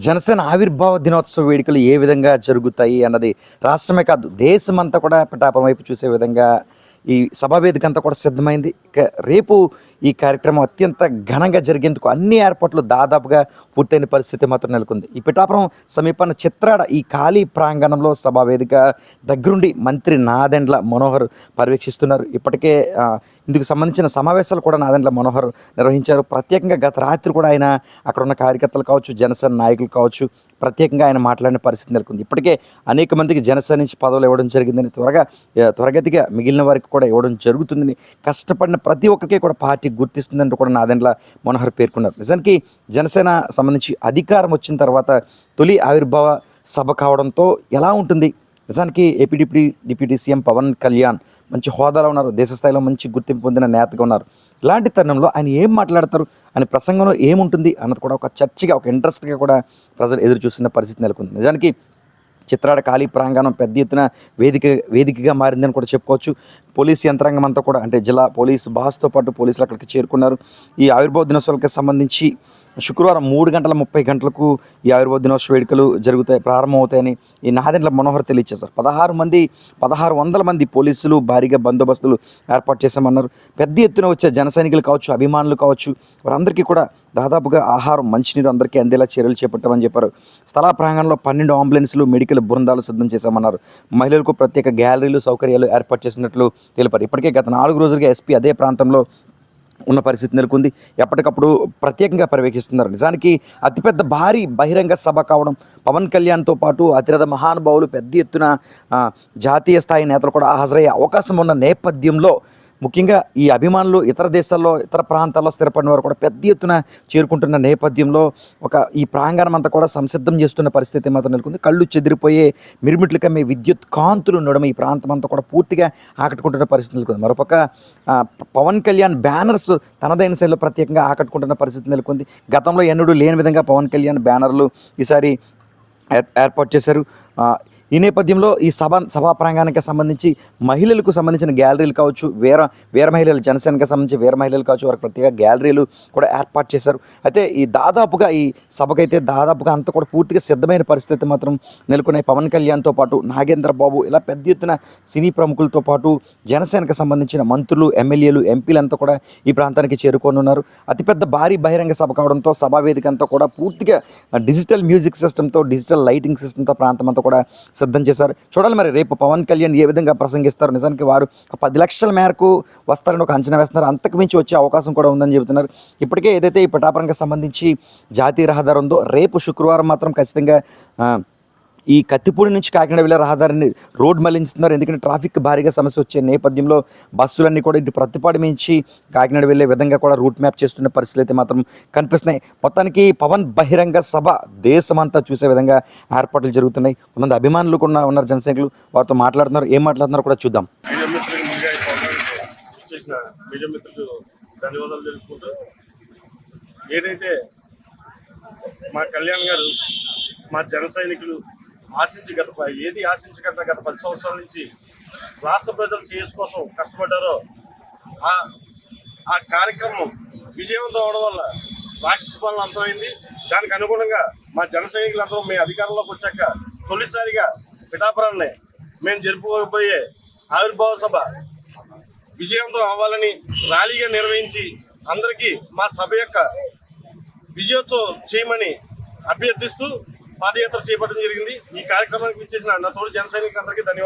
జనసేన ఆవిర్భావ దినోత్సవ వేడుకలు ఏ విధంగా జరుగుతాయి అన్నది రాష్ట్రమే కాదు దేశమంతా కూడా పిఠాపురం వైపు చూసే విధంగా ఈ సభా వేదిక అంతా కూడా సిద్ధమైంది. రేపు ఈ కార్యక్రమం అత్యంత ఘనంగా జరిగేందుకు అన్ని ఏర్పాట్లు దాదాపుగా పూర్తయిన పరిస్థితి మాత్రం నెలకొంది. ఈ పిఠాపురం సమీపాన చిత్రాడ ఈ ఖాళీ ప్రాంగణంలో సభా వేదిక దగ్గరుండి మంత్రి నాదెండ్ల మనోహర్ పర్యవేక్షిస్తున్నారు. ఇప్పటికే ఇందుకు సంబంధించిన సమావేశాలు కూడా నాదెండ్ల మనోహర్ నిర్వహించారు. ప్రత్యేకంగా గత రాత్రి కూడా ఆయన అక్కడ ఉన్న కార్యకర్తలు కావచ్చు, జనసేన నాయకులు కావచ్చు, ప్రత్యేకంగా ఆయన మాట్లాడిన పరిస్థితి నెలకొంది. ఇప్పటికే అనేక మందికి జనసేన నుంచి పదవులు ఇవ్వడం జరిగిందని, త్వరగతిగా మిగిలిన వారికి కూడా ఇవ్వడం జరుగుతుందని, కష్టపడిన ప్రతి ఒక్కరికి కూడా పార్టీ గుర్తిస్తుందంటూ కూడా నాదెండ్ల మనోహర్ పేర్కొన్నారు. నిజానికి జనసేన సంబంధించి అధికారం వచ్చిన తర్వాత తొలి ఆవిర్భావ సభ కావడంతో ఎలా ఉంటుంది? నిజానికి AP deputy CM Pawan Kalyan మంచి హోదాలో ఉన్నారు, దేశ స్థాయిలో మంచి గుర్తింపు పొందిన నేతగా ఉన్నారు. ఇలాంటి తరుణంలో ఆయన ఏం మాట్లాడతారు, ఆయన ప్రసంగంలో ఏముంటుంది అన్నది కూడా ఒక చర్చగా, ఒక ఇంట్రెస్ట్గా కూడా ప్రజలు ఎదురు చూస్తున్న పరిస్థితి నెలకొంది. నిజానికి చిత్రాడ ఖాళీ ప్రాంగణం పెద్ద ఎత్తున వేదికగా మారిందని కూడా చెప్పుకోవచ్చు. పోలీసు యంత్రాంగం అంతా కూడా, అంటే జిల్లా పోలీసు బాస్తో పాటు పోలీసులు అక్కడికి చేరుకున్నారు. ఈ ఆవిర్భావ దినోత్సవాలకు సంబంధించి శుక్రవారం 3:30 ఈ ఆవిర్భావ దినోత్సవ వేడుకలు ప్రారంభమవుతాయని ఈ నాదెండ్ల మనోహర్ తెలియజేశారు. 1600 మంది పోలీసులు భారీగా బందోబస్తులు ఏర్పాటు చేశామన్నారు. పెద్ద ఎత్తున వచ్చే జన సైనికులు కావచ్చు, అభిమానులు కావచ్చు, వారందరికీ కూడా దాదాపుగా ఆహారం, మంచినీరు అందరికీ అందేలా చర్యలు చేపట్టామని చెప్పారు. స్థల ప్రాంగణంలో 12 అంబులెన్సులు, మెడికల్ బృందాలు సిద్ధం చేశామన్నారు. మహిళలకు ప్రత్యేక గ్యాలరీలు, సౌకర్యాలు ఏర్పాటు చేసినట్లు తెలిపారు. ఇప్పటికే గత 4 రోజులుగా ఎస్పీ అదే ప్రాంతంలో ఉన్న పరిస్థితి నెలకొంది. ఎప్పటికప్పుడు ప్రత్యేకంగా పర్యవేక్షిస్తున్నారు. నిజానికి అతిపెద్ద భారీ బహిరంగ సభ కావడం, పవన్ కళ్యాణ్తో పాటు అతిరథ మహానుభావులు, పెద్ద ఎత్తున జాతీయ స్థాయి నేతలు కూడా హాజరయ్యే అవకాశం ఉన్న నేపథ్యంలో, ముఖ్యంగా ఈ అభిమానులు ఇతర దేశాల్లో, ఇతర ప్రాంతాల్లో స్థిరపడిన వారు కూడా పెద్ద ఎత్తున చేరుకుంటున్న నేపథ్యంలో ఈ ప్రాంగణం అంతా కూడా సంసిద్ధం చేస్తున్న పరిస్థితి మాత్రం నెలకొంది. కళ్ళు చెదిరిపోయే మిరుమిట్లు కమ్మే విద్యుత్ కాంతులు ఉండడం ఈ ప్రాంతం అంతా కూడా పూర్తిగా ఆకట్టుకుంటున్న పరిస్థితి నెలకొంది. మరోపక్క పవన్ కళ్యాణ్ బ్యానర్స్ తనదైన శైలిలో ప్రత్యేకంగా ఆకట్టుకుంటున్న పరిస్థితి నెలకొంది. గతంలో ఎన్నడూ లేని విధంగా పవన్ కళ్యాణ్ బ్యానర్లు ఈసారి ఏర్పాటు చేశారు. ఈ నేపథ్యంలో ఈ సభా ప్రాంగణానికి సంబంధించి మహిళలకు సంబంధించిన గ్యాలరీలు కావచ్చు, వీర మహిళలు, జనసేనకి సంబంధించి వీర మహిళలు కావచ్చు, వారికి ప్రత్యేక గ్యాలరీలు కూడా ఏర్పాటు చేశారు. అయితే ఈ సభకైతే దాదాపుగా అంతా కూడా పూర్తిగా సిద్ధమైన పరిస్థితి మాత్రం నెలకొన్నాయి. పవన్ కళ్యాణ్తో పాటు నాగేంద్ర బాబు, ఇలా పెద్ద ఎత్తున సినీ ప్రముఖులతో పాటు జనసేనకు సంబంధించిన మంత్రులు, ఎమ్మెల్యేలు, ఎంపీలంతా కూడా ఈ ప్రాంతానికి చేరుకోనున్నారు. అతిపెద్ద భారీ బహిరంగ సభ కావడంతో సభా వేదిక అంతా కూడా పూర్తిగా డిజిటల్ మ్యూజిక్ సిస్టమ్తో, డిజిటల్ లైటింగ్ సిస్టమ్తో ప్రాంతం అంతా కూడా సిద్ధం చేశారు. చూడాలి మరి రేపు పవన్ కళ్యాణ్ ఏ విధంగా ప్రసంగిస్తారు. నిజానికి వారు 10 లక్షల మేరకు వస్తారని ఒక అంచనా వేస్తున్నారు. అంతకు మించి వచ్చే అవకాశం కూడా ఉందని చెబుతున్నారు. ఇప్పటికే ఏదైతే ఈ పిఠాపురంకి సంబంధించి జాతీయ రహదారి ఉందో, రేపు శుక్రవారం మాత్రం ఖచ్చితంగా ఈ కత్తిపూడి నుంచి కాకినాడ వెళ్ళే రహదారిని రోడ్ మళ్లించుతున్నారు. ఎందుకంటే ట్రాఫిక్ భారీగా సమస్య వచ్చే నేపథ్యంలో బస్సులన్నీ కూడా ఇటు ప్రతిపాడు నుంచి కాకినాడ వెళ్ళే విధంగా కూడా రూట్ మ్యాప్ చేస్తున్న పరిస్థితులు అయితే మాత్రం కనిపిస్తున్నాయి. మొత్తానికి పవన్ బహిరంగ సభ దేశమంతా చూసే విధంగా ఏర్పాట్లు జరుగుతున్నాయి. కొంతమంది అభిమానులు కూడా ఉన్నారు, జనసైనికులు, వారితో మాట్లాడుతున్నారు. ఏం మాట్లాడుతున్నారో కూడా చూద్దాం. ధన్యవాదాలు తెలుపుకుంటూ, ఏదైతే మా కళ్యాణ్ గారు, మా జన సైనికులు గత 10 సంవత్సరాల నుంచి రాష్ట్ర ప్రజల శ్రేయస్ కోసం కష్టపడ్డారో ఆ కార్యక్రమం విజయవంతం అవడం వల్ల రాక్షస పాలన అంతమైంది. దానికి అనుగుణంగా మా జన సైనికులందరూ మేము అధికారంలోకి వచ్చాక తొలిసారిగా పిఠాపురాన్ని మేము జరుపుకోబోయే ఆవిర్భావ సభ విజయవంతం అవ్వాలని ర్యాలీగా నిర్వహించి అందరికీ మా సభ యొక్క విజయోత్సవం చేయమని అభ్యర్థిస్తూ పాదయాత్ర చేపట్టడం జరిగింది. ఈ కార్యక్రమానికి ఇచ్చేసిన నా తోటి జన సైనికులందరికీ ధన్యవాదాలు.